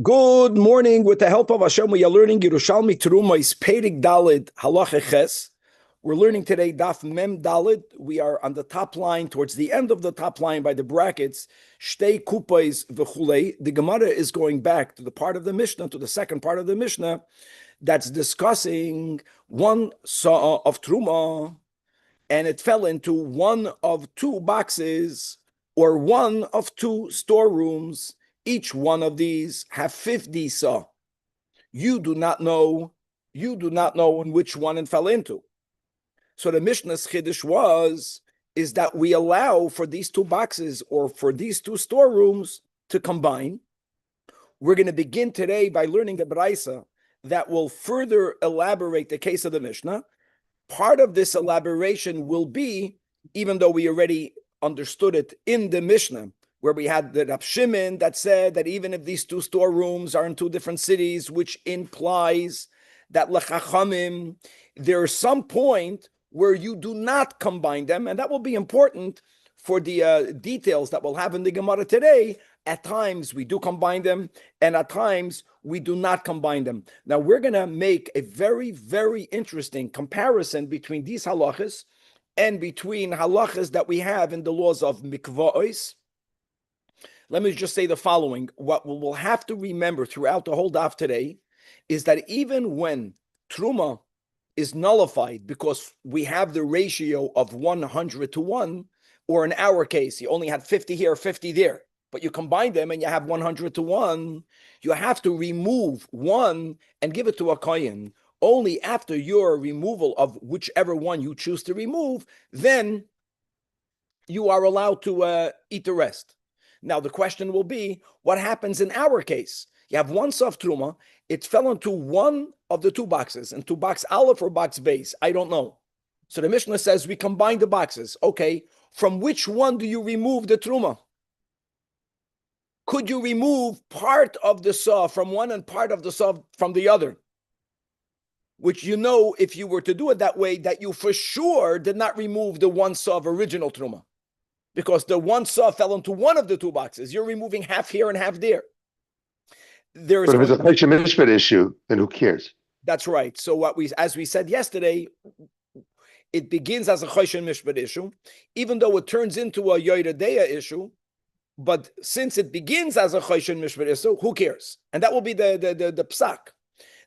Good morning. With the help of Hashem, we are learning Yerushalmi Teruma is Perik Dalid Halacha Ches. We're learning today Daf Mem Dalid. We are on the top line, towards the end of the top line by the brackets. Shtei Kupais V'chulei. The Gemara is going back to the part of the Mishnah, to the second part of the Mishnah, that's discussing one saw of Truma, and it fell into one of two boxes or one of two storerooms. Each one of these have 50 saw. You do not know in which one it fell into. So the Mishnah's Chiddush is that we allow for these two boxes or for these two storerooms to combine. We're going to begin today by learning the Braisa that will further elaborate the case of the Mishnah. Part of this elaboration will be, even though we already understood it in the Mishnah, where we had the Rab Shimon that said that even if these two storerooms are in two different cities, which implies that l'chachamim, there's some point where you do not combine them, and that will be important for the details that we'll have in the Gemara today. At times we do combine them, and at times we do not combine them. Now we're going to make a very, very interesting comparison between these halachas and between halachas that we have in the laws of mikvahos. Let me just say the following. What we'll have to remember throughout the whole daf today is that even when Truma is nullified because we have the ratio of 100 to 1, or in our case, you only had 50 here, 50 there, but you combine them and you have 100 to 1, you have to remove one and give it to a kohen. Only after your removal of whichever one you choose to remove, then you are allowed to eat the rest. Now, the question will be, what happens in our case? You have one soft truma, it fell into one of the two boxes, into box Aleph or box base, I don't know. So the Mishnah says we combine the boxes. Okay, from which one do you remove the truma? Could you remove part of the saw from one and part of the saw from the other? Which you know, if you were to do it that way, that you for sure did not remove the one saw of original truma. Because the one saw fell into one of the two boxes. You're removing half here and half there. But if it's a Choshen Mishpat issue, then who cares? That's right. So as we said yesterday, it begins as a Choshen Mishpat issue, even though it turns into a Yoyda Deya issue. But since it begins as a Choshen Mishpat issue, who cares? And that will be the psak.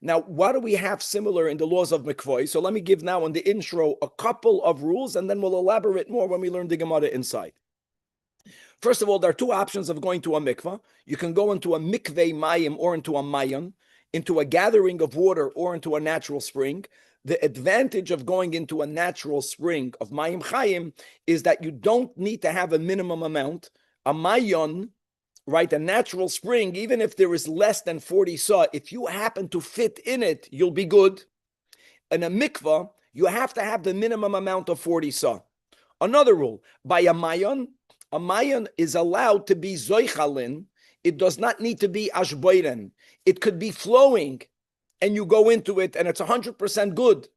Now, what do we have similar in the laws of mikvah? So let me give now in the intro a couple of rules, and then we'll elaborate more when we learn the Gemara inside. First of all, there are two options of going to a mikvah. You can go into a mikveh mayim or into a mayan, into a gathering of water or into a natural spring. The advantage of going into a natural spring of mayim chayim is that you don't need to have a minimum amount. A mayan, right, a natural spring, even if there is less than 40 saw, if you happen to fit in it, you'll be good. In a mikvah, you have to have the minimum amount of 40 saw. Another rule, by a mayan is allowed to be zoichalin. It does not need to be ashboiren. It could be flowing, and you go into it, and it's 100% good.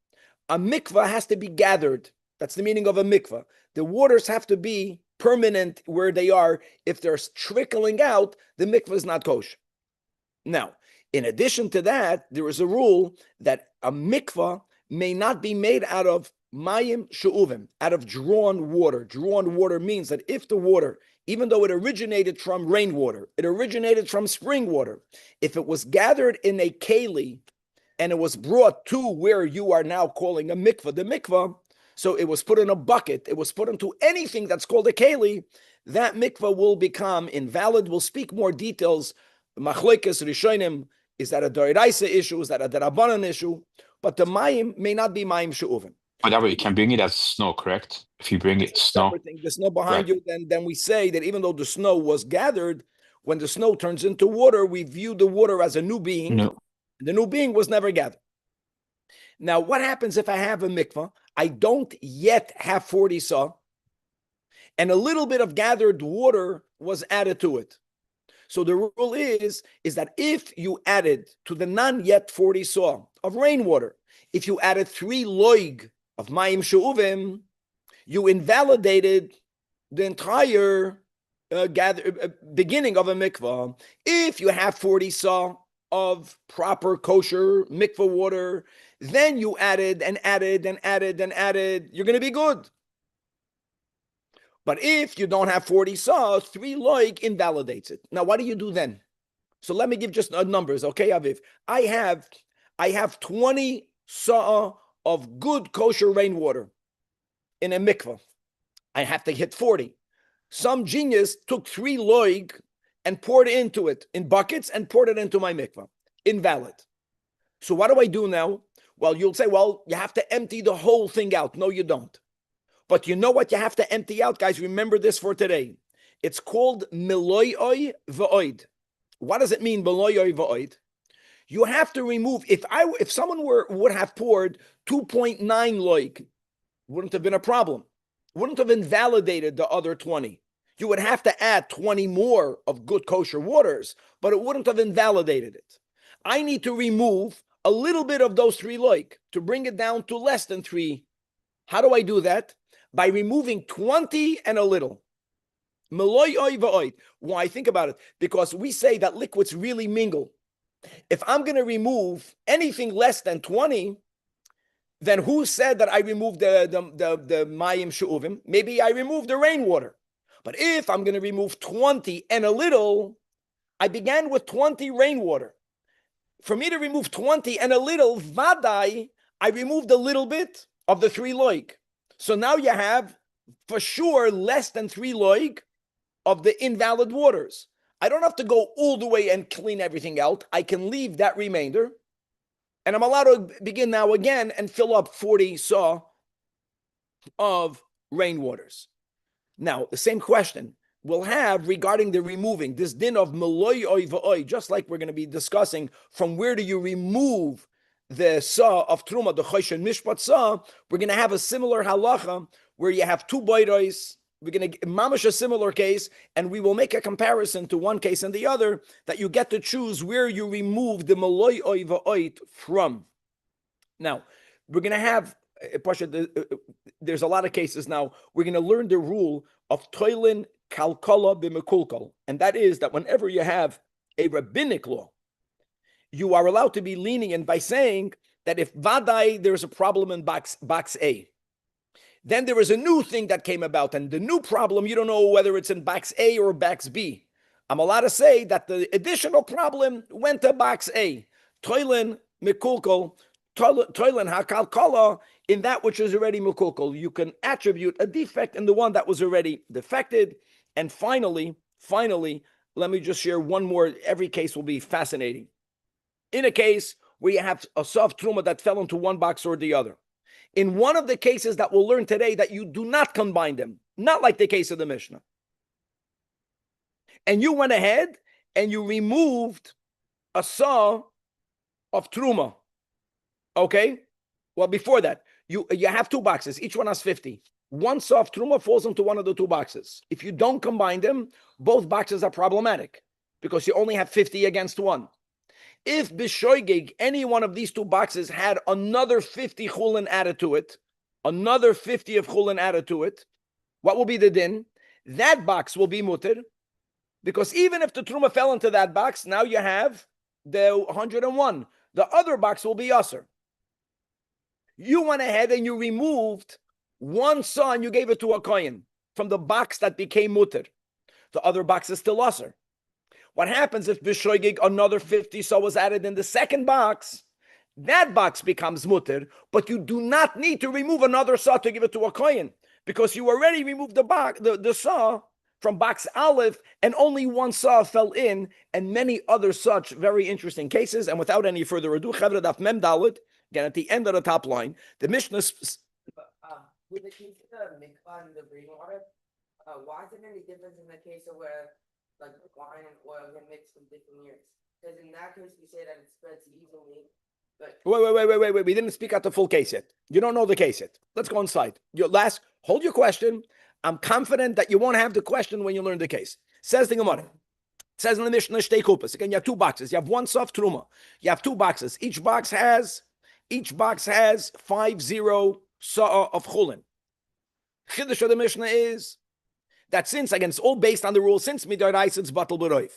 A mikvah has to be gathered. That's the meaning of a mikvah. The waters have to be permanent where they are. If they're trickling out, the mikvah is not kosher. Now, in addition to that, there is a rule that a mikvah may not be made out of mayim she'uvim, out of drawn water. Drawn water means that if the water, even though it originated from rainwater, it originated from spring water, if it was gathered in a keli and it was brought to where you are now calling a mikvah, the mikvah, so it was put in a bucket, it was put into anything that's called a keli, that mikvah will become invalid. We'll speak more details. Machlekes Rishonim, is that a Doiraisa issue? Is that a Darabanan issue? But the mayim may not be mayim she'uvim. But that way you can bring it as snow, correct? If you bring it snow. The snow behind right. you, then we say that even though the snow was gathered, when the snow turns into water, we view the water as a new being. No. The new being was never gathered. Now, what happens if I have a mikvah? I don't yet have 40 saw, and a little bit of gathered water was added to it. So the rule is that if you added to the non-yet 40 saw of rainwater, if you added 3 loig of mayim she'uvim, you invalidated the entire beginning of a mikvah, if you have 40 saw of proper kosher mikvah water, then you added and added and added and added, you're going to be good. But if you don't have 40 saw, 3 loig invalidates it. Now, what do you do then? So let me give just numbers, okay, Aviv? I have 20 saw of good kosher rainwater in a mikvah. I have to hit 40. Some genius took 3 loig and poured into it in buckets and poured it into my mikvah. Invalid. So what do I do now? Well, you'll say, well, you have to empty the whole thing out. No, you don't. But you know what you have to empty out, guys? Remember this for today. It's called miloy v'oid. What does it mean, miloy v'oid? You have to remove, if someone would have poured 2.9 loig, wouldn't have been a problem. Wouldn't have invalidated the other 20. You would have to add 20 more of good kosher waters, but it wouldn't have invalidated it. I need to remove a little bit of those 3 loig to bring it down to less than 3. How do I do that? By removing 20 and a little. Why? Think about it. Because we say that liquids really mingle. If I'm going to remove anything less than 20, then who said that I removed the mayim she'uvim? Maybe I removed the rainwater. But if I'm going to remove 20 and a little, I began with 20 rainwater. For me to remove 20 and a little, vadai, I removed a little bit of the 3 loig. So now you have, for sure, less than 3 loig of the invalid waters. I don't have to go all the way and clean everything out. I can leave that remainder. And I'm allowed to begin now again and fill up 40 saw of rainwaters. Now, the same question we'll have regarding the removing, this din of meloy oy v'oy, just like we're going to be discussing from where do you remove the saw of truma, the choshen mishpat saw, we're going to have a similar halacha where you have 2 boiros. We're going to mamash a similar case, and we will make a comparison to one case and the other, that you get to choose where you remove the meloy oy v'oy from. Now, we're going to have, there's a lot of cases now, we're going to learn the rule of toilin kalkala b'mekulkal, and that is that whenever you have a rabbinic law, you are allowed to be lenient by saying that if vadai there's a problem in box A, then there is a new thing that came about, and the new problem, you don't know whether it's in box A or box B. I'm allowed to say that the additional problem went to box A. Toilin mekulkal, toilin hakalkala, in that which is already mekulkal. You can attribute a defect in the one that was already defected. And finally, let me just share one more. Every case will be fascinating. In a case where you have a soft truma that fell into one box or the other, in one of the cases that we'll learn today that you do not combine them, not like the case of the Mishnah, and you went ahead and you removed a saw of truma, okay? Well, before that, you have 2 boxes. Each one has 50. One saw of truma falls into one of the 2 boxes. If you don't combine them, both boxes are problematic because you only have 50 against 1. If b'shoigig, any one of these 2 boxes had another 50 chulin added to it, another 50 of chulin added to it, what will be the din? That box will be mutter, because even if the truma fell into that box, now you have the 101. The other box will be usser. You went ahead and you removed one saw and you gave it to a kohen from the box that became mutter. The other box is still usser. What happens if b'shoigig another 50 saw was added in the second box? That box becomes mutter, but you do not need to remove another saw to give it to a kohen, because you already removed the saw from box Aleph, and only one saw fell in, and many other such very interesting cases. And without any further ado, Chavra Daf Mem Dalet, again at the end of the top line, the Mishnah. With the case of the mikvah and the rainwater, why is there any difference in the case of where like wine and oil get mixed in different years? Because in that case, we say that it spreads easily. But Wait. We didn't speak out the full case yet. You don't know the case yet. Let's go inside. Hold your question. I'm confident that you won't have the question when you learn the case. Says the Gemara. It says in the Mishnah, Shtei Kupas. Again, you have 2 boxes. You have one soft truma. You have 2 boxes. Each box has 50 saw of chulin. Chiddush of the Mishnah is that since, again, it's all based on the rule, since midoraisa, it's batal b'roiv.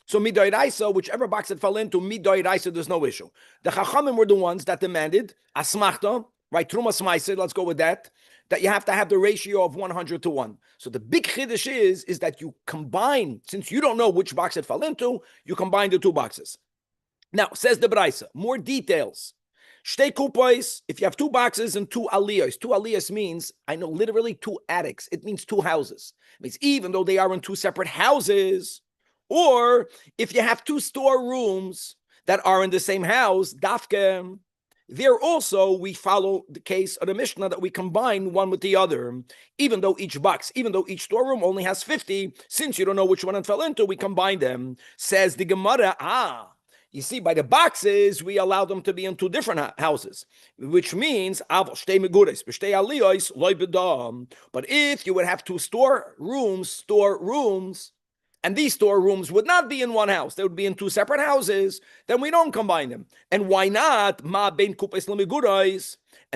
So midoraisa, whichever box it fell into, midoraisa, there's no issue. The chachamim were the ones that demanded asmachta, right? Truma smaisid, let's go with that you have to have the ratio of 100 to 1. So the big chiddush is that you combine, since you don't know which box it fell into, you combine the two boxes. Now, says the Braisa, more details. Shtei kupos, if you have two boxes and two aliyos means, I know literally two attics. It means two houses. It means even though they are in two separate houses, or if you have two storerooms that are in the same house, dafke, there also we follow the case of the Mishnah that we combine one with the other. Even though each storeroom only has 50, since you don't know which one it fell into, we combine them. Says the Gemara, you see, by the boxes, we allow them to be in two different houses, which means, but if you would have two storerooms, and these storerooms would not be in one house, they would be in two separate houses, then we don't combine them. And why not? And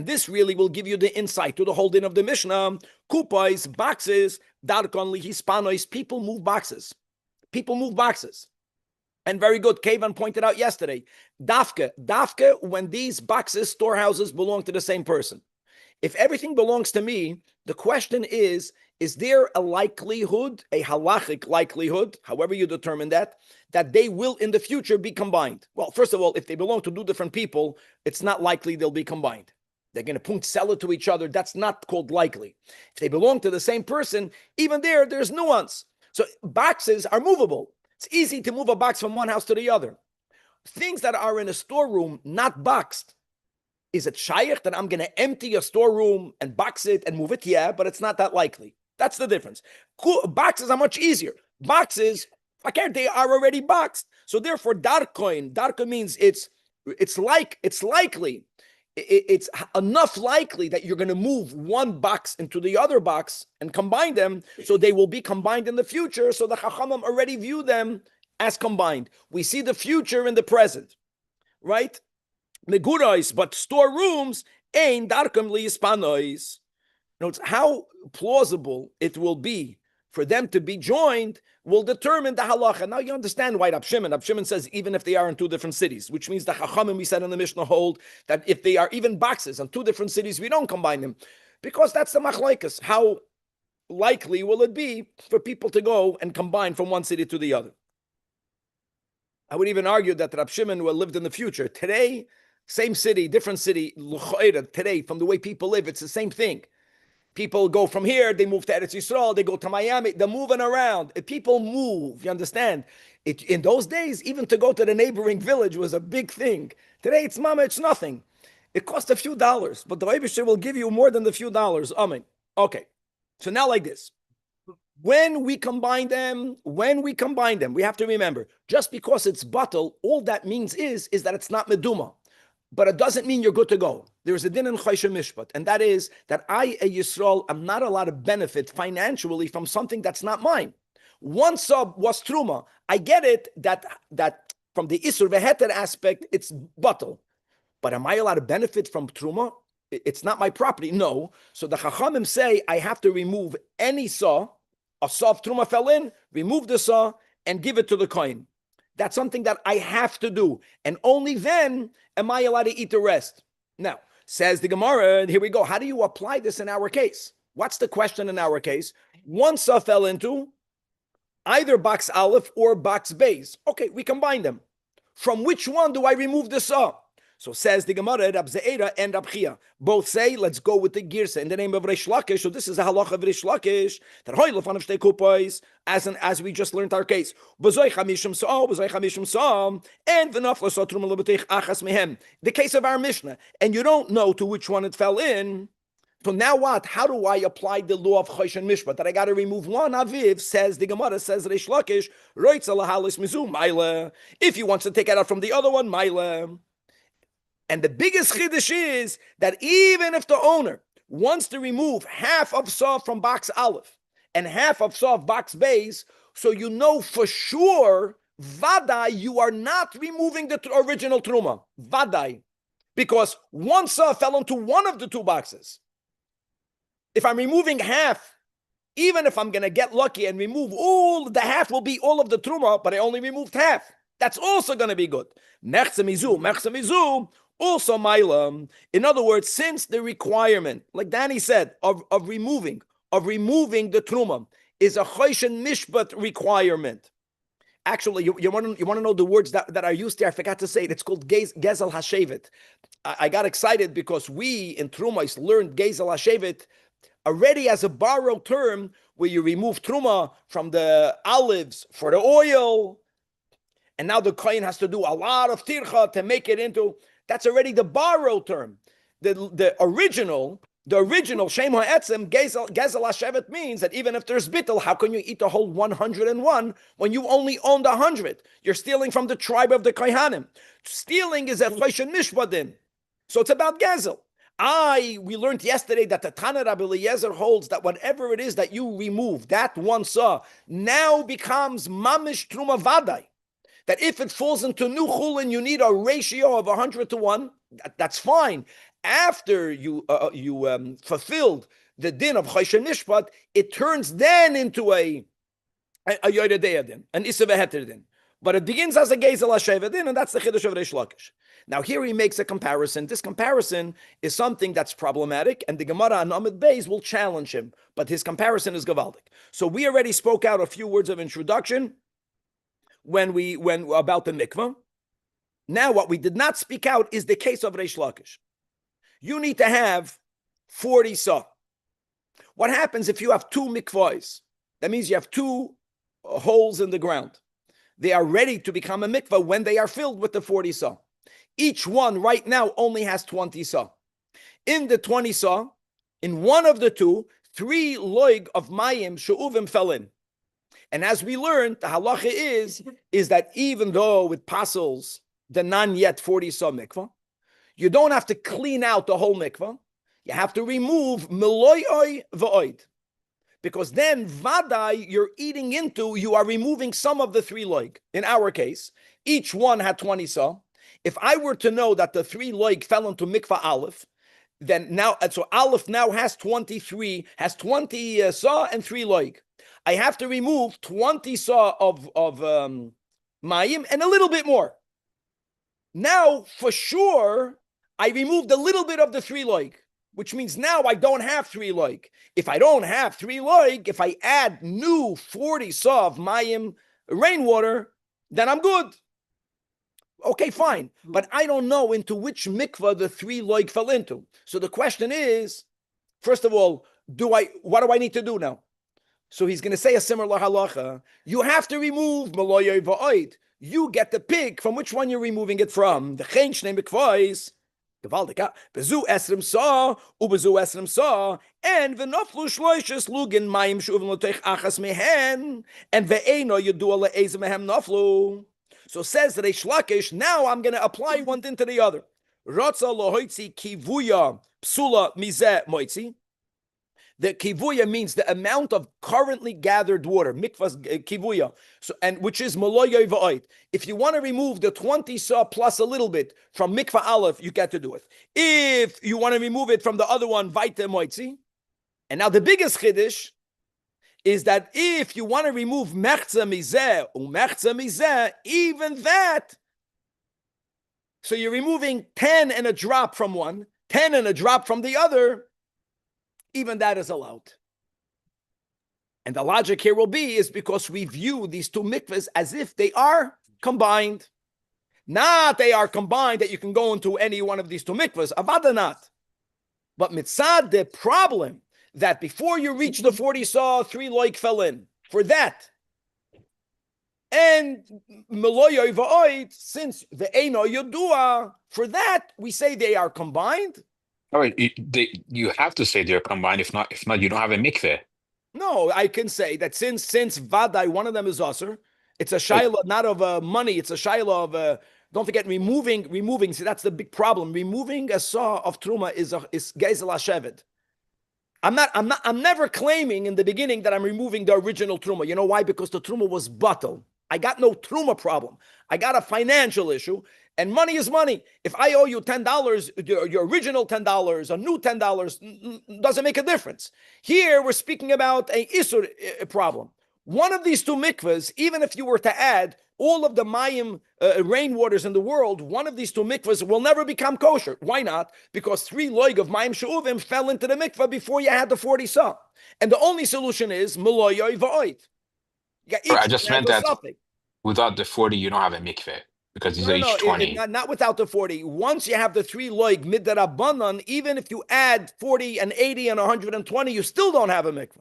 this really will give you the insight to the whole din of the Mishnah. Kupais, boxes, darkon lihispanois, people move boxes. And very good, Kevan pointed out yesterday, dafke, when these boxes, storehouses, belong to the same person. If everything belongs to me, the question is there a likelihood, a halachic likelihood, however you determine that they will in the future be combined? Well, first of all, if they belong to two different people, it's not likely they'll be combined. They're going to sell it to each other. That's not called likely. If they belong to the same person, even there's nuance. So boxes are movable. It's easy to move a box from one house to the other. Things that are in a storeroom, not boxed, is it shaykh that I'm going to empty a storeroom and box it and move it? Yeah, but it's not that likely. That's the difference. Boxes are much easier. Boxes, they are already boxed. So therefore, darko means it's likely. It's enough likely that you're going to move one box into the other box and combine them, so they will be combined in the future. So the Chachamim already view them as combined. We see the future in the present, right? Megurais, but storerooms ain't darkam liyispanois. Notice how plausible it will be for them to be joined will determine the halacha. Now you understand why Rab Shimon says even if they are in two different cities, which means the Chachamim, we said in the Mishnah, hold that if they are even boxes in two different cities, we don't combine them, because that's the machlaikas. How likely will it be for people to go and combine from one city to the other? I would even argue that Rab Shimon will live in the future. Today, same city, different city, today, from the way people live, it's the same thing. People go from here, they move to Eretz Yisrael, they go to Miami, they're moving around. People move, you understand? In those days, even to go to the neighboring village was a big thing. Today, it's nothing. It costs a few dollars, but the Rebbe will give you more than the few dollars. Amen. Okay, so now like this. When we combine them, we have to remember, just because it's batal, all that means is that it's not meduma. But it doesn't mean you're good to go. There's a din in Choshen Mishpat, and that is that I, a Yisrael, am not allowed to benefit financially from something that's not mine. One sub was Truma. I get it that from the Isur Veheter aspect, it's batal. But am I allowed to benefit from Truma? It's not my property. No. So the Chachamim say I have to remove any saw. A saw of Truma fell in, remove the saw, and give it to the kohen. That's something that I have to do. And only then am I allowed to eat the rest. Now, says the Gemara, here we go. How do you apply this in our case? What's the question in our case? One saw fell into either box Aleph or box Beis. Okay, we combine them. From which one do I remove the saw? So says the Gemara, Rab Ze'era and Rab Chia. Both say, let's go with the Girsa in the name of Reish Lakish. So this is a halacha of Reish Lakish, that hoylefan of shtei kupos, as we just learned our case. B'zoy chamishim sa'am, and v'nafla sa'trum l'b'teich achas mehem. The case of our Mishnah. And you don't know to which one it fell in. So now what? How do I apply the law of Choshen Mishpat? That I got to remove one aviv, says the Gemara, says Reish Lakish, roitza lahalis mizu, maila. If he wants to take it out from the other one, maila. And the biggest chiddush is that even if the owner wants to remove half of saw from box Aleph and half of saw of box Beis, so you know for sure, vadai, you are not removing the original truma. Vadai. Because one saw fell into one of the two boxes. If I'm removing half Even if I'm going to get lucky and remove all, the half will be all of the truma, but I only removed half. That's also going to be good. Mechzemizu, also Mailam. In other words, since the requirement, like Danny said, of removing the truma is a choshen mishpat requirement. Actually, you want to know the words that are used there? I forgot to say it. It's called gezel hashevet. I got excited because we in Trumais learned gezel hashevet already as a borrowed term where you remove truma from the olives for the oil, and now the kohen has to do a lot of tircha to make it into. That's already the borrowed term. The original Shem HaEtzem Gezel HaShevet means that even if there's bittul, how can you eat the whole 101 when you only own the 100? You're stealing from the tribe of the Kohanim. Stealing is a choshen mishpadim. So it's about Gezel. We learned yesterday that the Tana Rabbi Eliezer holds that whatever it is that you remove, that one saw, now becomes mamish truma vadai. That if it falls into new chulin, you need a ratio of 100 to 1. That's fine. After you fulfilled the din of choshen mishpat, it turns then into a yodedeya din, an isaveheter din. But it begins as a gezel hashevet din, and that's the chiddush of Reish Lakish. Now here he makes a comparison. This comparison is something that's problematic, and the Gemara on Amud Beis will challenge him. But his comparison is gavaldik. So we already spoke out a few words of introduction when about the mikvah. Now what we did not speak out is the case of Reish Lakish. You need to have 40 saw. What happens if you have two mikvahs? That means you have two holes in the ground. They are ready to become a mikvah when they are filled with the 40 saw. Each one right now only has 20 saw. In the 20 saw, in one of the two, 3 loig of mayim she'uvim fell in. And as we learned, the halacha is that even though it passes the non yet 40 saw mikvah, you don't have to clean out the whole mikvah. You have to remove meloy v'oid. Because then vadai, you're eating into, you are removing some of the 3 loig. In our case, each one had 20 saw. If I were to know that the 3 loig fell into mikvah aleph, then now, so aleph now has 20 saw and 3 loig. I have to remove 20 saw of mayim and a little bit more. Now, for sure, I removed a little bit of the 3 loig, which means now I don't have 3 loig. If I don't have 3 loig, if I add new 40 saw of mayim rainwater, then I'm good. Okay, fine. But I don't know into which mikvah the 3 loig fell into. So the question is, first of all, what do I need to do now? So he's going to say a similar halacha. You have to remove meloy va'oid. You get the pick from which one you're removing it from. The chen shnei mikvahs. Gewaltig, bezu esrim sa, ubezu esrim sa, and v'noflu shloishes lugin mayim shu'uvim l'teich achas mehen, and ve'eno yedu ala eze mehem noflu. So says Reish Lakish, now I'm going to apply one thing to the other. Rotza lohoitzi kivuya psula mizeh moitzi. The kivuya means the amount of currently gathered water, mikvah's kivuya, so, and which is maloy va'oid. If you want to remove the 20 saw plus a little bit from mikvah aleph, you get to do it. If you want to remove it from the other one, vaite moitzi. And now the biggest chiddush is that if you want to remove mechza mizeh, even that, so you're removing 10 and a drop from one, 10 and a drop from the other, even that is allowed. And the logic here will be is because we view these two mikvahs as if they are combined. Not they are combined that you can go into any one of these two mikvahs, avada not. But mitzad, the problem that before you reach the 40 saw, 3 loig fell in. For that. And meloy va'oid, since the eino yodua, for that, we say they are combined. All right, you have to say they're combined. If not, you don't have a mikveh. No, I can say that since vadai, one of them is aser, it's a shaila not of money, it's a shaila of don't forget removing. See, that's the big problem. Removing a saw of truma is gezel hashevet. I'm never claiming in the beginning that I'm removing the original truma. You know why? Because the truma was bottle. I got no truma problem. I got a financial issue, and money is money. If I owe you $10, your original $10, a new $10, doesn't make a difference. Here, we're speaking about a isur problem. One of these two mikvahs, even if you were to add all of the mayim rainwaters in the world, one of these two mikvahs will never become kosher. Why not? Because 3 loig of mayim she'uvim fell into the mikvah before you had the 40 sa. And the only solution is meloyoy va'oid. I just meant that without the 40, you don't have a mikveh because these are each 20. Not without the 40. Once you have the 3 loig midarabanan, even if you add 40 and 80 and 120, you still don't have a mikveh.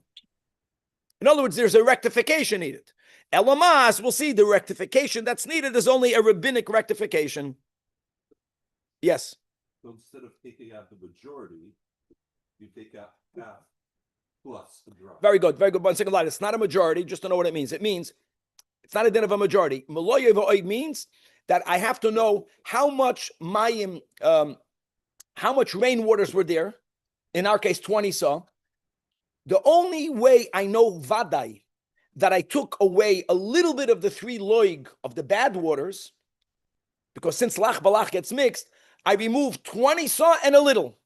In other words, there's a rectification needed. Elamas, we'll see the rectification that's needed is only a rabbinic rectification. Yes. So instead of taking out the majority, you take out half plus the drop. Very good, very good. One second, it's not a majority, just to know what it means. It means it's not a din of a majority. Meloyev va'oid means that I have to know how much mayim, how much rainwaters were there. In our case, 20 sa. The only way I know vadai that I took away a little bit of the 3 loig of the bad waters, because since lach balach gets mixed, I remove 20 sa and a little.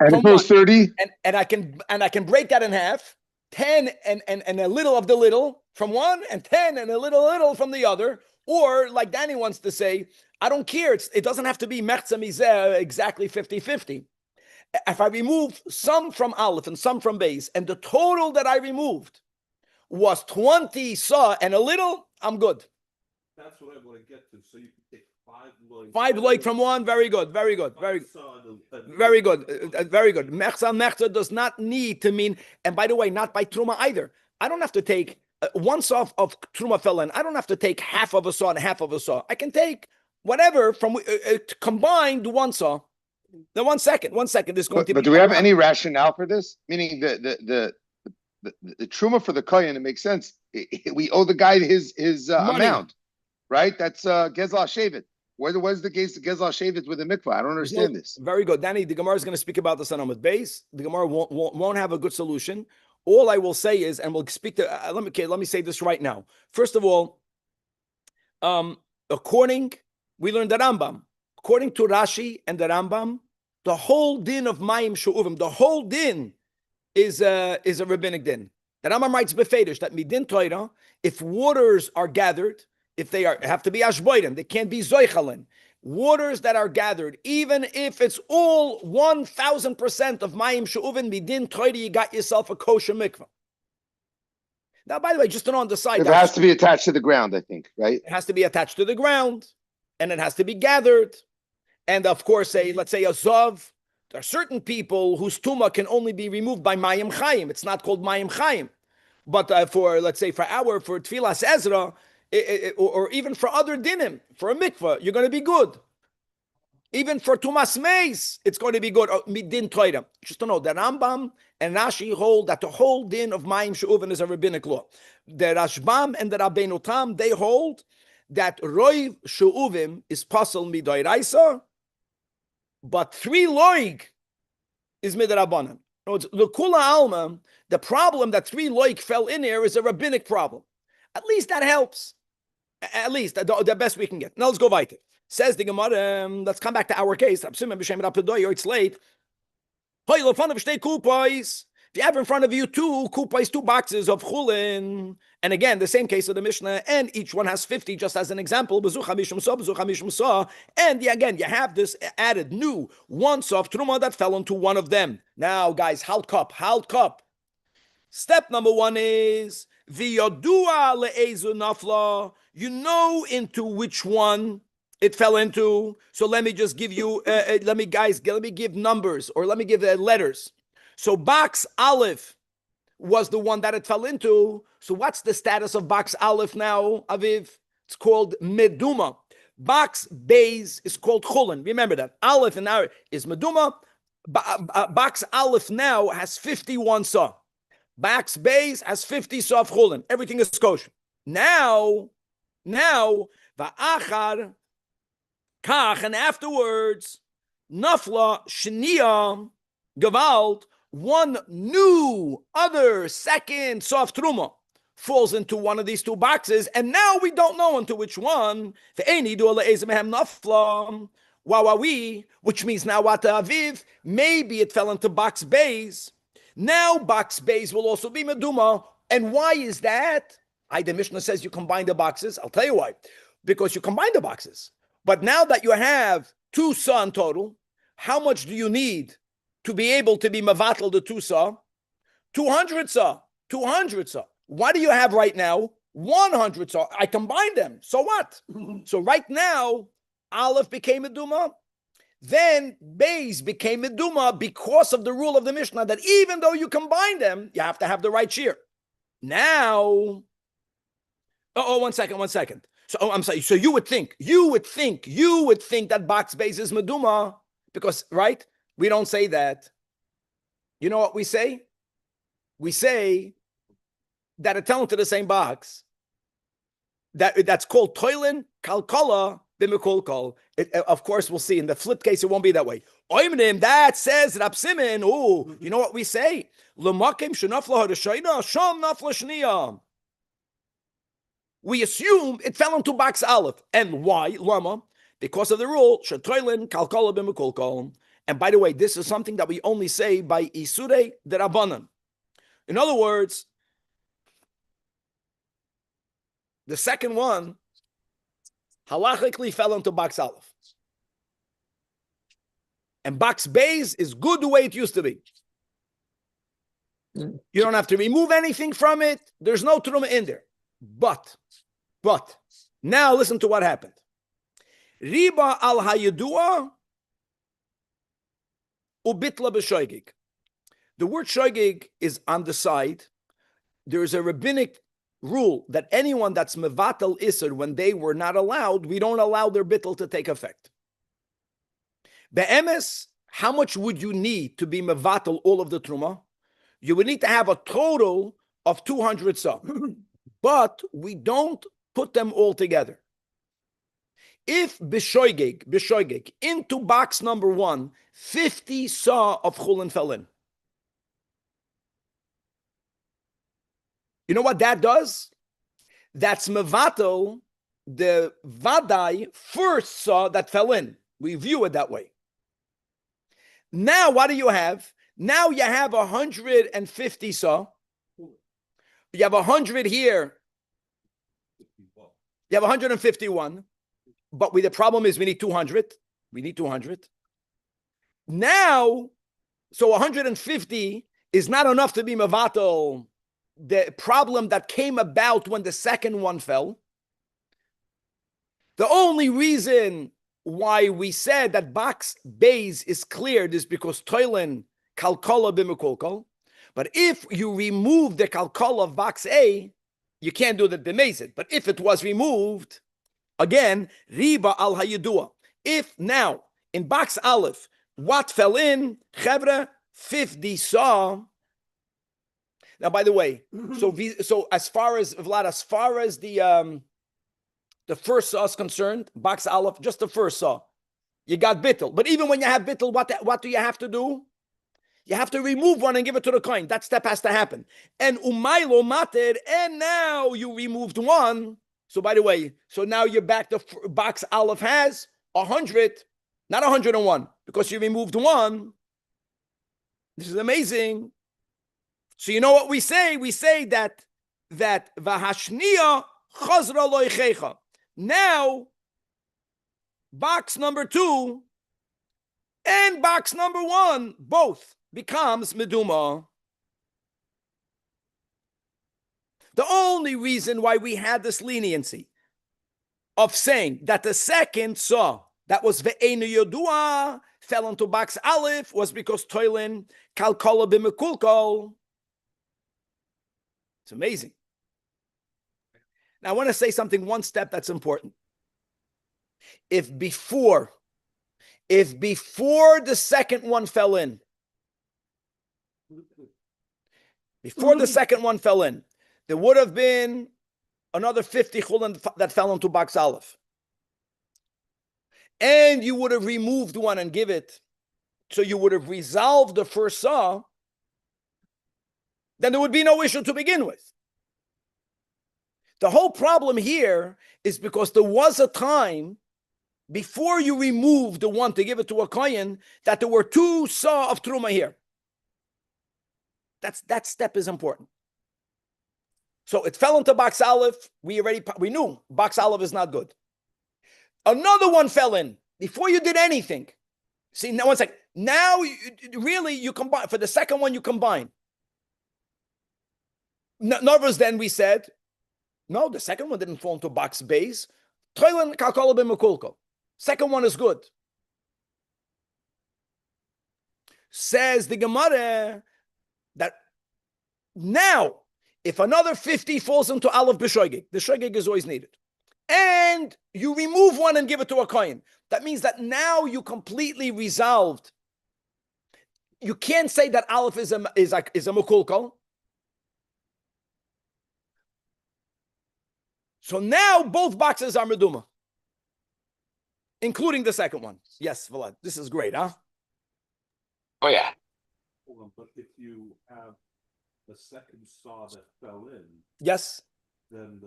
And it goes 30. And I can break that in half. 10 and a little of the little from one, and 10 and a little from the other. Or like Danny wants to say, I don't care. It doesn't have to be mechza mizeh exactly 50-50. If I remove some from Aleph and some from Beis, and the total that I removed was 20 sa and a little, I'm good. That's what I want to get to. So you can take 5 loig from one. Very good. Very good. Very good. Very good. Very good. Mechza does not need to mean, and by the way, not by truma either. I don't have to take one saw of truma fell in. I don't have to take half of a saw and half of a saw. I can take whatever from combined one saw. Now, one second. This is going to be. But do we have any rationale for this? Meaning the truma for the kohen, it makes sense. We owe the guy his amount, right? That's gezal shevet. Where's the case of gezal shevet with the mikvah? I don't understand this. Very good, Danny. The Gemara is going to speak about this on Amud Beis. The Gemara won't have a good solution. All I will say is, and we'll speak to. Let me say this right now. First of all, we learned the Rambam. According to Rashi and the Rambam, the whole din of mayim she'uvim, the whole din is a rabbinic din. The Rambam writes befedish that midin Torah, if waters are gathered, if they have to be ashboiden, they can't be zoichalin. Waters that are gathered, even if it's all 1,000% of mayim she'uvim midin Torah, you got yourself a kosher mikvah. Now, by the way, just on the side, it has to be attached to the ground, I think, right? It has to be attached to the ground, and it has to be gathered. And of course, let's say a Zav, there are certain people whose tumah can only be removed by Mayim Chaim. It's not called Mayim Chaim. But for Tfilas Ezra, or even for other dinim, for a mikvah, you're going to be good. Even for Tumas Meis, it's going to be good. Midin Torah. Just to know, the Rambam and Rashi hold that the whole din of Mayim She'uvin is a rabbinic law. The Rashbam and the Rabbeinu Tam, they hold that Roiv She'uvim is pasal midoiraisa, but 3 loig is midrabanan. The kula alma, the problem that 3 loig fell in here is a rabbinic problem. At least that helps. At least the best we can get. Now let's go weiter. Says the Gemara, let's come back to our case. It's late. If you have in front of you 2 kupais, 2 boxes of chulin, and again, the same case of the Mishnah, and each one has 50, just as an example, and again, you have this added new 1 saw of truma that fell into one of them. Now, guys, halt cup. Step number 1 is, v'yodua le'ezu nafla, you know into which one it fell into. So let me just give you, let me give numbers, or let me give letters. So box Aleph was the one that it fell into. So what's the status of box Aleph now, Aviv? It's called Meduma. Box Beis is called Chulin. Remember that. Aleph in our is Meduma. Box Aleph now has 51 saw. Box Beis has 50 saw of Chulin. Everything is kosher. Now, Va'achar Kach, and afterwards, Nafla Shnia Gavalt, 1 new, other, second, soft truma falls into one of these two boxes, and now we don't know into which one. Which means now what aviv, maybe it fell into box bays. Now box bays will also be meduma. And why is that? The Mishnah says you combine the boxes. I'll tell you why. Because you combine the boxes. But now that you have 2 sa in total, how much do you need to be able to be mavatal the 2 sa? 200 sa. 200 sa. What do you have right now? 100 sa. I combined them. So what? So right now, Aleph became a Duma. Then Beis became a Duma because of the rule of the Mishnah that even though you combine them, you have to have the right shear. Now, one second. So I'm sorry. So you would think that box Beis is Meduma because, right? We don't say that. You know what we say? We say that it fell into the same box. That's called Toilin Kalkala Bimikulkal. Of course, we'll see. In the flip case, it won't be that way. Oimnim, that says Rab Simin. Oh, you know what we say? L'makim shenafla harishayna sham nafla shniya. We assume it fell into box Aleph. And why? Lama? Because of the rule Shetoilin Kalkala Bimikulkal. And by the way, this is something that we only say by Isure de Rabbanan. In other words, the second one halachically fell into box Aleph. And box Beis is good the way it used to be. You don't have to remove anything from it. There's no truma in there. But, now listen to what happened. Riba al hayedua ubitla b'shoigig. The word shoigig is on the side. There is a rabbinic rule that anyone that's mevatel iser when they were not allowed, we don't allow their bittel to take effect. Be'emes, how much would you need to be mevatel all of the truma? You would need to have a total of 200 sa. But we don't put them all together. If b'shoigig, into box number 1, 50 sa of chulin fell in. You know what that does? That's mevatel, the vadai first saw that fell in. We view it that way. Now, what do you have? Now you have 150 saw. You have 100 here. You have 151. But the problem is we need 200. We need 200. Now, so 150 is not enough to be mevatel the problem that came about when the second one fell. The only reason why we said that box Beis is cleared is because Toilin Kalkala Bimikulkal. But if you remove the Kalkala of box A, you can't do that b'mezid. But if it was removed, again, Riba al Hayedua. If now, in box Aleph, what fell in? Chevra, 50 saw. Now, by the way, so as far as Vlad, as far as the first saw is concerned, box Aleph, just the first saw, you got bittel. But even when you have bittel, what do you have to do? You have to remove one and give it to the coin. That step has to happen. And umaylo mater, and now you removed one. So by the way, so now you're back to box Aleph has 100, not 101, because you removed one. This is amazing. So you know what we say? We say that v'hashniya chazra loichecha. Now, box number 2 and box number 1 both becomes meduma. The only reason why we had this leniency of saying that the second saw that was ve'enu yodua fell into box Aleph was because toilin kalkala b'mekulkal. It's amazing. Now, I want to say something, one step that's important. If before the second one fell in, there would have been another 50 chulin that fell into box Aleph. And you would have removed one and give it, so you would have resolved the first saw, then there would be no issue to begin with. The whole problem here is because there was a time before you removed the one to give it to a kohen that there were 2 saw of truma here. That step is important. So it fell into box aleph. We knew box aleph is not good. Another one fell in before you did anything. See, now one second. Now, you combine. For the second one, you combine. Nervous, then we said, no, the second one didn't fall into box base. Second one is good. Says the Gemara that now, if another 50 falls into aleph b'shoigig, the shoigig is always needed, and you remove one and give it to a kohen, that means that now you completely resolved. You can't say that aleph is a mekulkal. So now both boxes are meduma, including the second one. Yes, Vlad, this is great, huh? Oh yeah. Hold on, but if you have the second saw that fell in, yes, then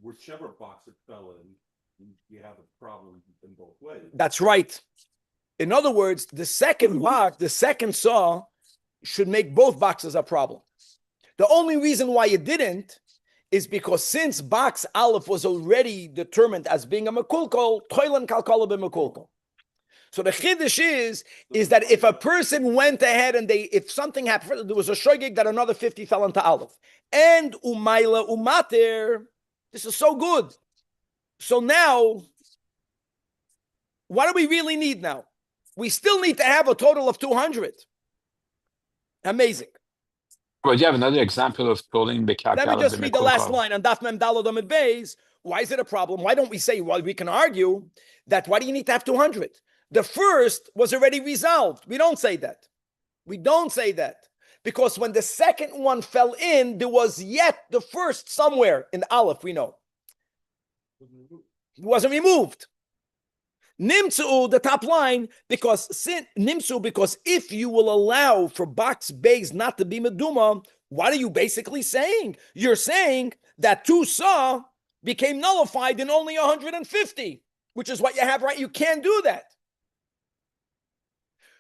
whichever box it fell in, you have a problem in both ways. That's right. In other words, the second box, the second saw, should make both boxes a problem. The only reason why it didn't is because since box aleph was already determined as being a mekulkal, toilan kalkala b'mekulkal. So the chiddush is that if a person went ahead and if something happened, there was a shogeg that another 50 fell into aleph, and umayla umater, this is so good. So now, what do we really need now? We still need to have a total of 200. Amazing. Well, you have another example of pulling the calc. Let me just read the last line on Daf Mem Daled Amud Beis. Why is it a problem? Why don't we say, well, we can argue that why do you need to have 200? The first was already resolved. We don't say that. We don't say that. Because when the second one fell in, there was yet the first somewhere in the aleph, we know. It wasn't removed. Nimtzu, the top line, because if you will allow for box base not to be meduma, what are you basically saying? You're saying that 2 saw became nullified in only 150, which is what you have, right? You can't do that.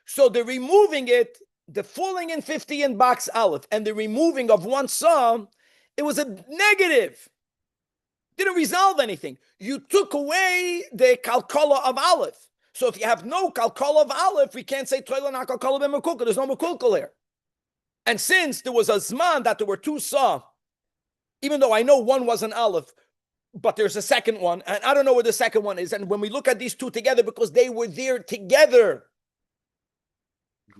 So the removing it, the falling in 50 in box aleph, and the removing of 1 saw, it was a negative. Didn't resolve anything. You took away the kalkala of aleph. So if you have no kalkala of aleph, we can't say toilan kalkala b'mekulkal. There's no mekulkal here. And since there was a zman that there were 2 saw, even though I know one was an aleph, but there's a second one, and I don't know where the second one is. And when we look at these 2 together, because they were there together,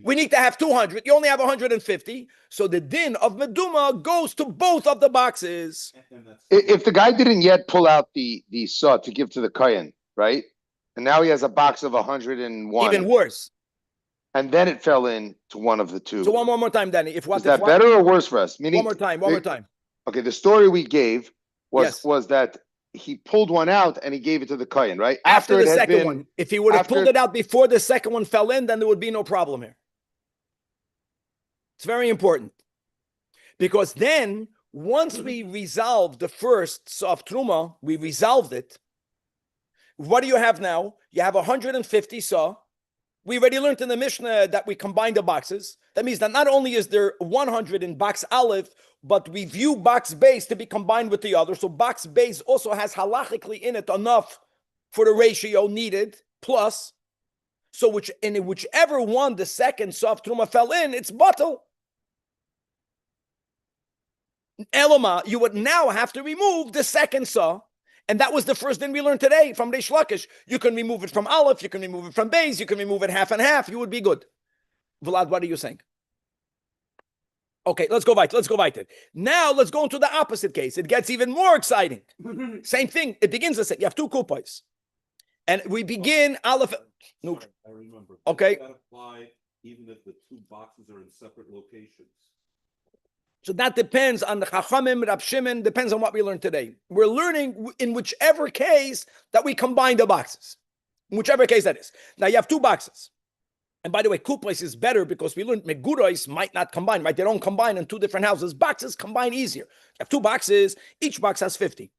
we need to have 200. You only have 150. So the din of meduma goes to both of the boxes. If the guy didn't yet pull out the saw to give to the kohen, right? And now he has a box of 101. Even worse. And then it fell in to one of the 2. So one more time, Danny. Is that better or worse for us? Meaning, one more time. Okay, the story we gave was yes. that he pulled one out and he gave it to the kohen, right? After the second one. If he would have pulled it out before the second one fell in, then there would be no problem here. It's very important. Because then, once we resolved the first soft truma, we resolved it. What do you have now? You have 150 saw. We already learned in the Mishnah that we combine the boxes. That means that not only is there 100 in box aleph, but we view box base to be combined with the other. So box base also has halachically in it enough for the ratio needed, plus. So whichever one the second soft truma fell in, it's batal. Eloma, you would now have to remove the second saw, and that was the first thing we learned today from Reish Lakish. You can remove it from aleph, you can remove it from base, you can remove it half and half. You would be good. Vlad, what are you saying? Okay, let's go weiter. Now let's go into the opposite case. It gets even more exciting. Same thing. It begins the same. You have 2 kupais, and we begin aleph. No, I remember. Okay. Does that apply even if the 2 boxes are in separate locations? So that depends on the Chachamim, Rab Shimon, depends on what we learned today. We're learning in whichever case that we combine the boxes. In whichever case that is. Now you have 2 boxes. And by the way, kuples is better because we learned meguros might not combine, right? They don't combine in two different houses. Boxes combine easier. You have two boxes, each box has 50.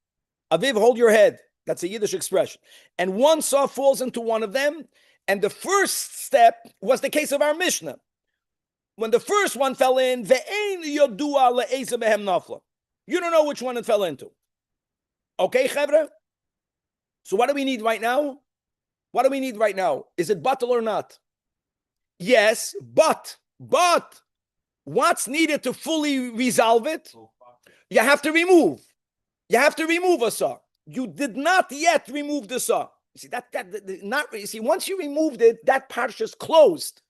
Aviv, hold your head. That's a Yiddish expression. And one saw falls into one of them. And the first step was the case of our Mishnah. When the first one fell in, ve'ein yodua le'eze behem nafla. You don't know which one it fell into. Okay, chevra? So what do we need right now? What do we need right now? Is it batal or not? Yes, but what's needed to fully resolve it? You have to remove. You have to remove a saw. You did not yet remove the saw. You see, once you removed it, that parsha is closed.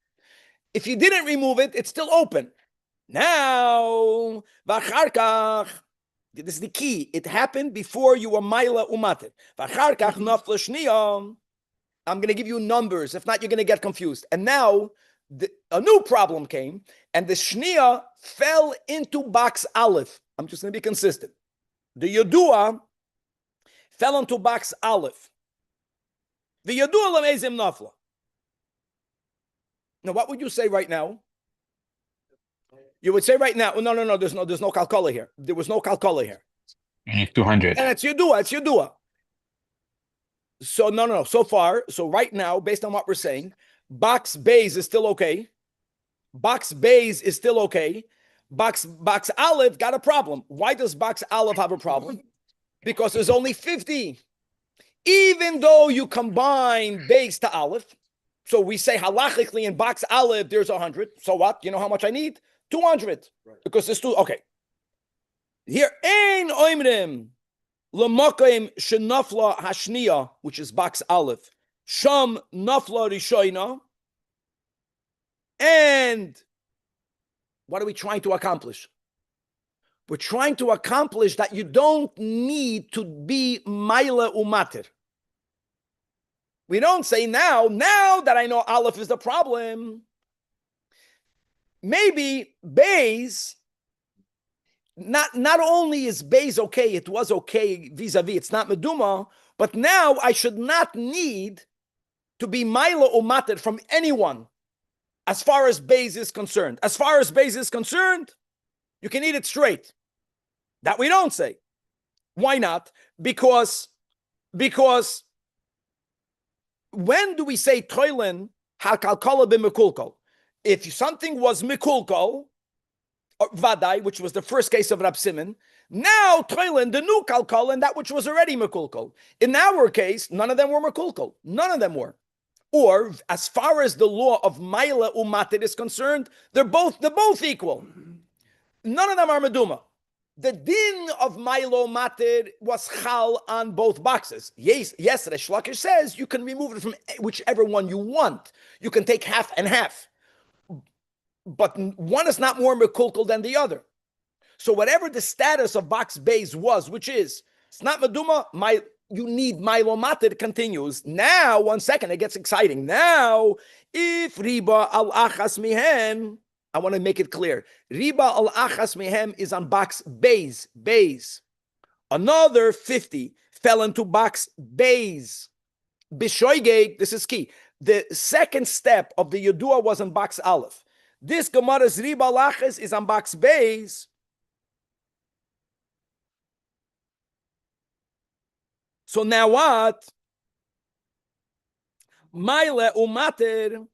If you didn't remove it, it's still open. Now, v'acharkach, this is the key. It happened before you were maila umatet. V'acharkach nafla shniyah. I'm going to give you numbers. If not, you're going to get confused. And now, a new problem came, and the shnia fell into box aleph. I'm just going to be consistent. The yodua fell into box aleph. The yodua lamezim nafla. Now, what would you say right now? You would say right now, no, there's no kalkala here. There was no kalkala here. 200. And it's yodua. So no. So far, so right now, based on what we're saying, box bays is still okay. Box bays is still okay. Box aleph got a problem. Why does box aleph have a problem? Because there's only 50. Even though you combine bays to aleph, so we say halachically in box aleph there's 100. So what? You know how much I need? 200. Right. Because there's two. Okay. Here, ein oimrim. L'makayim shenafla hashniya, which is box aleph, sham nafla rishoina, and what are we trying to accomplish? We're trying to accomplish that you don't need to be maila umatir. We don't say now that I know aleph is the problem, maybe bays. Not only is Beis okay, it was okay vis-a-vis, it's not Meduma, but now I should not need to be Maila Umated from anyone as far as Beis is concerned. As far as Beis is concerned, you can eat it straight. That we don't say. Why not? Because when do we say Toilen HaKalkala b'Mekulkal? If something was Mekulkal, Vadai, which was the first case of Rab Simon, now Toilen, the new Kalkal, and that which was already Mekulkal. In our case, none of them were Mekulkal. None of them were. Or, as far as the law of Maila Umated is concerned, they're both equal. None of them are Meduma. The din of Maila Umated was Chal on both boxes. Yes, Resh Lakish says you can remove it from whichever one you want. You can take half and half. But one is not more mekulkal than the other. So whatever the status of box bays was, which is, it's not meduma, you need mailomated continues. Now, 1 second, it gets exciting. Now, if riba al achas mihen, I want to make it clear. Riba al achas mihem is on box bays. Another 50 fell into box bays. Bishoygate, this is key. The second step of the Yodua was in box aleph. This Gemara's Riba Laches is on box bays. So now what? Maile umater.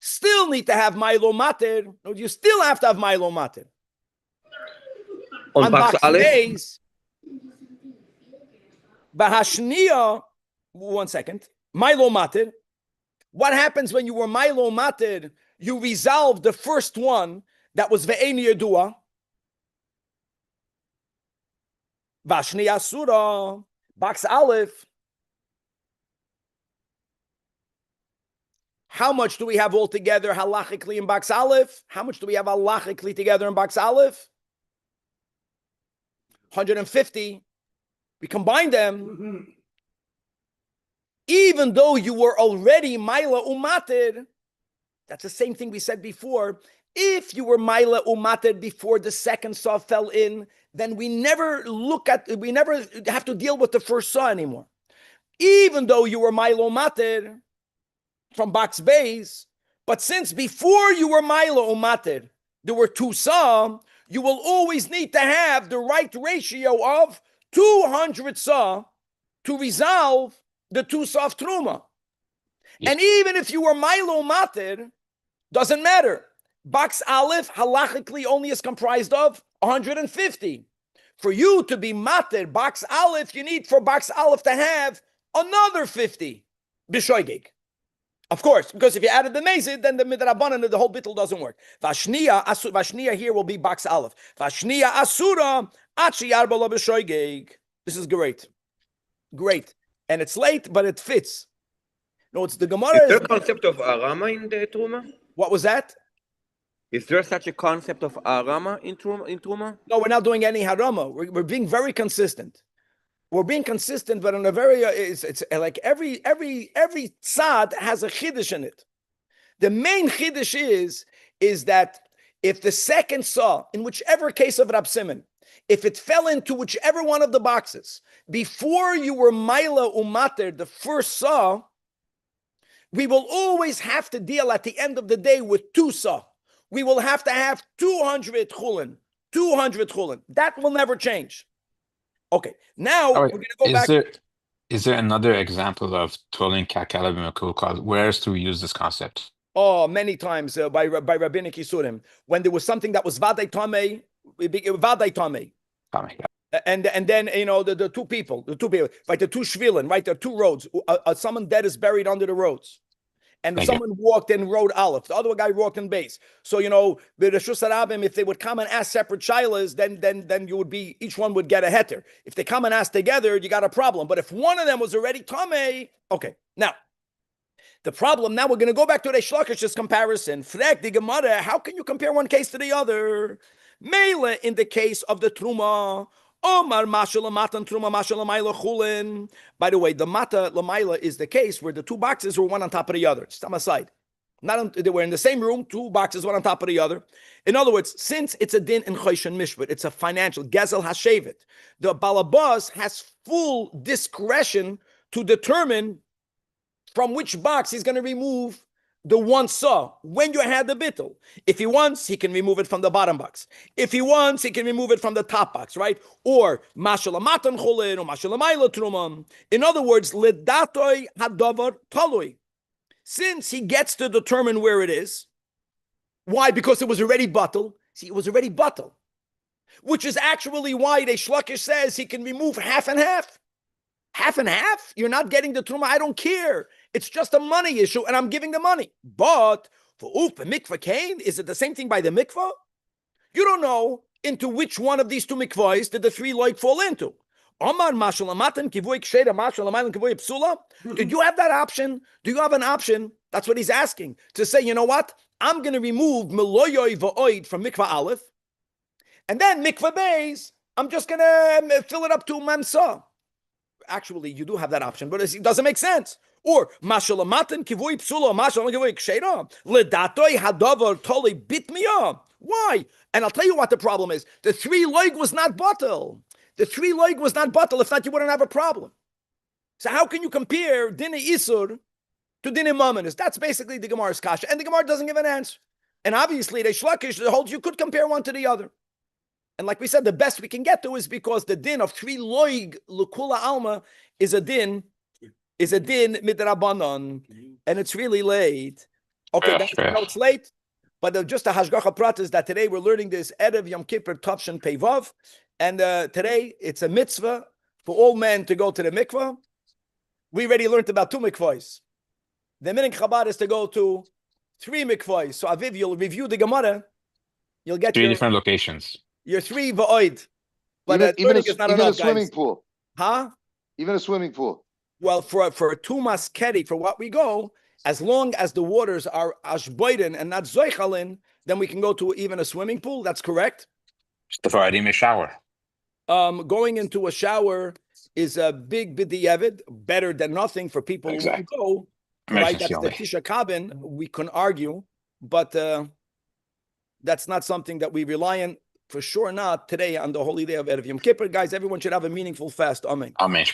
Still need to have Milo mater. No, you still have to have Milo mater. On box bays. Bahashnia. 1 second. Milo mater. What happens when you were Milo Mated? You resolved the first one that was Ve'en Yedua. Vashni Asura, box aleph. How much do we have altogether halachically in box aleph? How much do we have halachically together in box aleph? 150. We combine them. Even though you were already Maila Umated, that's the same thing we said before. If you were Maila Umated before the second saw fell in, then we never have to deal with the first saw anymore. Even though you were Maila Umated, from box base. But since before you were Milo Umatir, there were 2 saw, you will always need to have the right ratio of 200 saw to resolve the 2 saw of Truma. Yeah. And even if you were Milo Umatir, doesn't matter. Box Aleph halachically only is comprised of 150. For you to be Matir, box Aleph, you need for box Aleph to have another 50. B'shoigeg. Of course, because if you added the Mezid, then the Midrabanan, the whole bittul doesn't work. Vashniya here will be box Aleph. Vashniya Asura, Achi Arbala B'shoigeg. This is great. Great. And it's late, but it fits. No, it's the Gemara. Is there a concept of Arama in the Truma? What was that? Is there such a concept of Arama in Truma? No, we're not doing any Harama. We're being very consistent. We're being consistent, but in a very, it's like every tzad has a chiddush in it. The main chiddush is that if the second saw, in whichever case of Rab Simon, if it fell into whichever one of the boxes, before you were Maila Umater, the first saw, we will always have to deal at the end of the day with 2 saw. We will have to have 200 chulin. 200 chulin. That will never change. Okay, now we're going to go back. Is there another example of Tolin Kakala B'Makul where else do we use this concept? Oh, many times by Rabbinic Yisurim. When there was something that was Vadai Tamei, Vadai Tamei. And then, the two people, right, the 2 shvilin, right, there are 2 roads. Someone dead is buried under the roads. And someone walked in road Aleph. The other guy walked in base. So, the Reshus Harabim, if they would come and ask separate shilas, then you would be, each one would get a heter. If they come and ask together, you got a problem. But if one of them was already Tamei, okay. Now, the problem, now we're going to go back to the Shlakish's comparison. Frek the Gemara, how can you compare one case to the other? Mele, in the case of the Truma, Omar Mashal Matan Truma Mashal Lamaila Chulin. By the way, the Mata Lamaila is the case where the 2 boxes were one on top of the other. Just on my side. They were in the same room, 2 boxes, one on top of the other. In other words, since it's a din in Choshen Mishpat, it's a financial Gezel Hashevet. The Balabas has full discretion to determine from which box he's going to remove the 1 saw when you had the bittul. If he wants, he can remove it from the bottom box. If he wants, he can remove it from the top box, right? Or mashal matan chulin or mashal mayla trumam. In other words, lidatoy hadavar talui. Since he gets to determine where it is, why? Because it was already bottle. See, it was already bottle, which is actually why the Shlakish says he can remove half and half. Half and half? You're not getting the truma. I don't care. It's just a money issue, and I'm giving the money. But for mikvah kain, is it the same thing by the mikvah? You don't know into which one of these 2 mikvahs did the 3 loik fall into. Did you have that option? Do you have an option? That's what he's asking. To say, you know what? I'm going to remove meloyoy va'oid from mikvah aleph, and then mikvah beis, I'm just going to fill it up to mamsa. Actually, you do have that option, but it doesn't make sense. Or mashalamatan kivui psula, mashalam kivui kshera, ledatoi hadavar toli bit miya. Why? And I'll tell you what the problem is. The 3 loig was not bottle. The 3 loig was not bottle. If not, you wouldn't have a problem. So how can you compare dine isur to dine mamanis? That's basically the Gemara's kasha, and the Gemara doesn't give an answer. And obviously, the Shlakish holds you could compare one to the other. And like we said, the best we can get to is because the din of 3 loig lukula alma is a din midrabanan, and it's really late. Okay, that's how it's late. But just a hashgacha prat is that today we're learning this Erev Yom Kippur Tavshin Peivav, and today it's a mitzvah for all men to go to the mikvah. We already learned about 2 mikvahs. The minhag Chabad is to go to 3 mikvahs. So Aviv, you'll review the Gemara. You'll get 3 different locations. Your 3 va'oid. But even a swimming pool. Huh? Even a swimming pool. Well, for a tumas keri, for what we go, as long as the waters are ashboiden and not zoichalin, then we can go to even a swimming pool. That's correct. A shower. Going into a shower is a big b'di'evid, better than nothing for people who go. Right, that's the Tisha Kabin. We can argue, but that's not something that we rely on. For sure not today on the holy day of Erev Yom Kippur. Guys, everyone should have a meaningful fast. Amen. Amen.